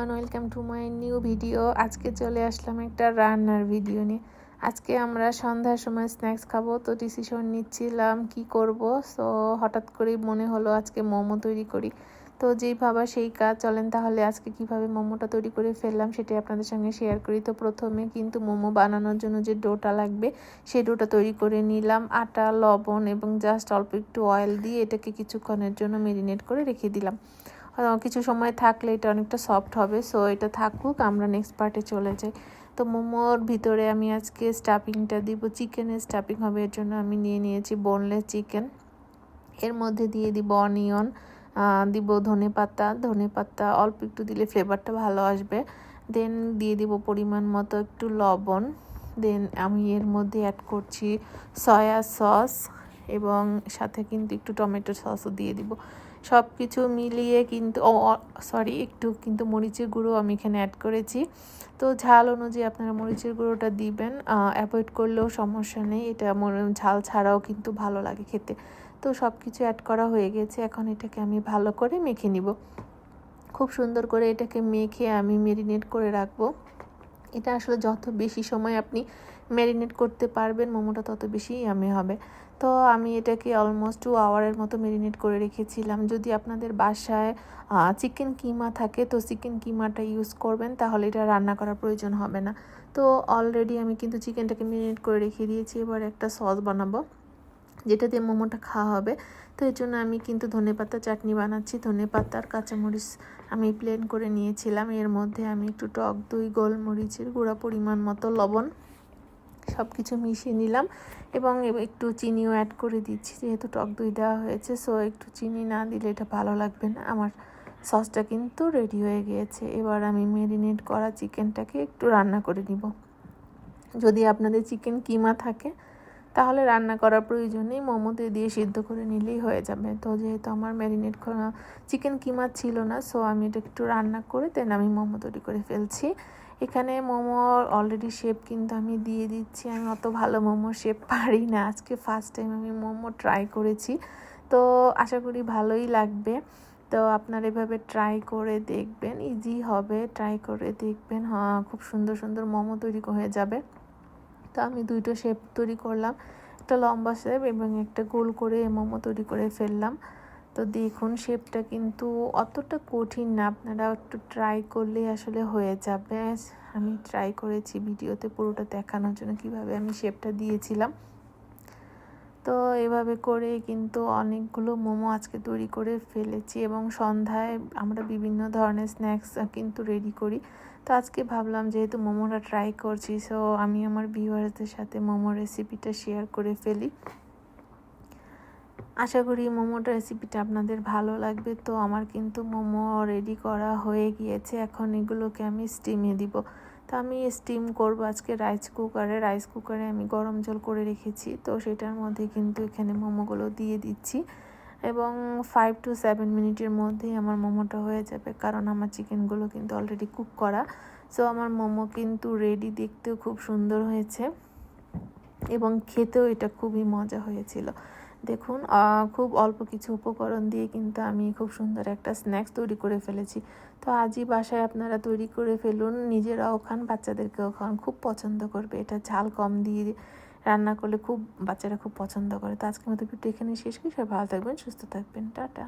Welcome to my new video. আজকে চলে আসলাম একটা রান্নার ভিডিও নিয়ে। আজকে আমরা সন্ধ্যার সময় স্ন্যাক্স খাবো, তো ডিসিশন নিচ্ছিলাম কি করব। সো হঠাৎ করেই মনে হলো আজকে মোমো তৈরি করি। তো যেই ভাবা সেই কাজ, চলেন তাহলে আজকে কিভাবে মোমোটা তৈরি করে ফেললাম সেটাই আপনাদের সঙ্গে শেয়ার করি। তো প্রথমে কিন্তু মোমো বানানোর জন্য যে ডোটা লাগবে সেই ডোটা তৈরি করে নিলাম। আটা, লবণ এবং জাস্ট অল্প একটু অয়েল দিয়ে এটাকে কিছুক্ষণের জন্য মেরিনেট করে রেখে দিলাম। কিছু সময় থাকলে এটা অনেকটা সফট হবে। সো এটা থাকুক, আমরা নেক্সট পার্টে চলে যাই। তো মোমোর ভিতরে আমি আজকে স্টাফিংটা দিব, চিকেনের স্টাফিং হবে। এর জন্য আমি নিয়েছি বোনলেস চিকেন। এর মধ্যে দিয়ে দিব অনিয়ন, দিব ধনেপাতা অল্প একটু দিলে ফ্লেভারটা ভালো আসবে। দেন দিয়ে দিব পরিমাণ মতো একটু লবণ। দেন আমি এর মধ্যে অ্যাড করছি সয়া সস এবং সাথে কিন্তু একটু টমেটো সসও দিয়ে দিব। সব কিছু মিলিয়ে কিন্তু একটু কিন্তু মরিচের গুঁড়ো আমি এখানে অ্যাড করেছি। তো ঝাল অনুযায়ী আপনারা মরিচের গুঁড়োটা দিবেন, অ্যাভয়েড করলেও সমস্যা নেই। এটা ঝাল ছাড়াও কিন্তু ভালো লাগে খেতে। তো সব কিছু অ্যাড করা হয়ে গেছে। এখন এটাকে আমি ভালো করে মেখে নিব। খুব সুন্দর করে এটাকে মেখে আমি মেরিনেট করে রাখবো। এটা আসলে যত বেশি সময় আপনি ম্যারিনেট করতে পারবেন মোমোটা তত বেশি ইয়ামি হবে। তো আমি এটাকে অলমোস্ট 2 আওয়ারের মতো ম্যারিনেট করে রেখেছিলাম। যদি আপনাদের বাসায় চিকেন কিমা থাকে তো চিকেন কিমাটা ইউজ করবেন, তাহলে এটা রান্না করার প্রয়োজন হবে না। তো অলরেডি আমি কিন্তু চিকেনটাকে ম্যারিনেট করে রেখে দিয়েছি। এবার একটা সস বানাবো যেটা দিয়ে মোমোটা খাওয়া হবে। তো এর জন্য আমি কিন্তু ধনেপাতা চাটনি বানাচ্ছি। ধনেপাতার কাঁচামরিচ আমি প্লেন করে নিয়েছিলাম। এর মধ্যে আমি একটু টক দই, গোলমরিচের গুঁড়া, পরিমাণ মতো লবণ সব কিছু মিশিয়ে নিলাম এবং একটু চিনিও অ্যাড করে দিচ্ছি, যেহেতু টক দই দেওয়া হয়েছে। সো একটু চিনি না দিলে এটা ভালো লাগবে না। আমার সসটা কিন্তু রেডি হয়ে গিয়েছে। এবার আমি ম্যারিনেট করা চিকেনটাকে একটু রান্না করে নিব। যদি আপনাদের চিকেন কিমা থাকে তাহলে রান্না করার প্রয়োজন নেই, মোমোতে দিয়ে সিদ্ধ করে নিলেই হয়ে যাবে। তো যেহেতু আমার ম্যারিনেট করা চিকেন কিমা ছিল না, সো আমি এটা একটু রান্না করে দেন আমি মোমো তৈরি করে ফেলছি। এখানে মোমো অলরেডি শেপ কিন্তু আমি দিয়ে দিচ্ছি। আমি অত ভালো মোমো শেপ পারি না, আজকে ফার্স্ট টাইম আমি মোমো ট্রাই করেছি। তো আশা করি ভালোই লাগবে। তো আপনারা এভাবে ট্রাই করে দেখবেন, ইজি হবে, ট্রাই করে দেখবেন। হ্যাঁ, খুব সুন্দর সুন্দর মোমো তৈরি হয়ে যাবে। তো আমি দুইটা শেপ তৈরি করলাম, একটা লম্বা শেপ এবং একটা গোল করে মোমো তৈরি করে ফেললাম। তো দেখুন শেপটা কিন্তু অতটা কঠিন না, আপনারা একটু ট্রাই করলেই আসলে হয়ে যাবে। আমি ট্রাই করেছি ভিডিওতে পুরোটা দেখানোর জন্য কিভাবে আমি শেপটা দিয়েছিলাম। তো এভাবে করে কিন্তু অনেকগুলো মোমো আজকে তৈরি করে ফেলেছি এবং সন্ধ্যায় আমরা বিভিন্ন ধরনের স্ন্যাক্স কিন্তু রেডি করি। তো আজকে ভাবলাম যেহেতু মোমোটা ট্রাই করছি, সো আমি আমার ভিউয়ার্সদের সাথে মোমোর রেসিপিটা শেয়ার করে ফেলি। আশা করি মোমোটা রেসিপিটা আপনাদের ভালো লাগবে। তো আমার কিন্তু মোমো রেডি করা হয়ে গিয়েছে। এখন এগুলোকে আমি স্টিমে দিব। তো আমি স্টিম করব আজকে রাইস কুকারে আমি গরম জল করে রেখেছি। তো সেটার মধ্যে কিন্তু এখানে মোমোগুলো দিয়ে দিচ্ছি এবং 5 to 7 মিনিটের মধ্যেই আমার মোমোটা হয়ে যাবে, কারণ আমার চিকেনগুলো কিন্তু অলরেডি কুক করা। সো আমার মোমো কিন্তু রেডি, দেখতেও খুব সুন্দর হয়েছে এবং খেতেও এটা খুবই মজা হয়েছিল। দেখুন খুব অল্প কিছু উপকরণ দিয়ে কিন্তু আমি খুব সুন্দর একটা স্ন্যাক্স তৈরি করে ফেলেছি। তো আজই বাসায় আপনারা তৈরি করে ফেলুন, নিজেরাও খান, বাচ্চাদেরকেও খান, খুব পছন্দ করবে। এটা ঝাল কম দিয়ে রান্না করলে বাচ্চারা খুব পছন্দ করে। তো আজকের মতো ভিডিও এখানে শেষ করি। সবাই ভালো থাকবেন, সুস্থ থাকবেন, টাটা।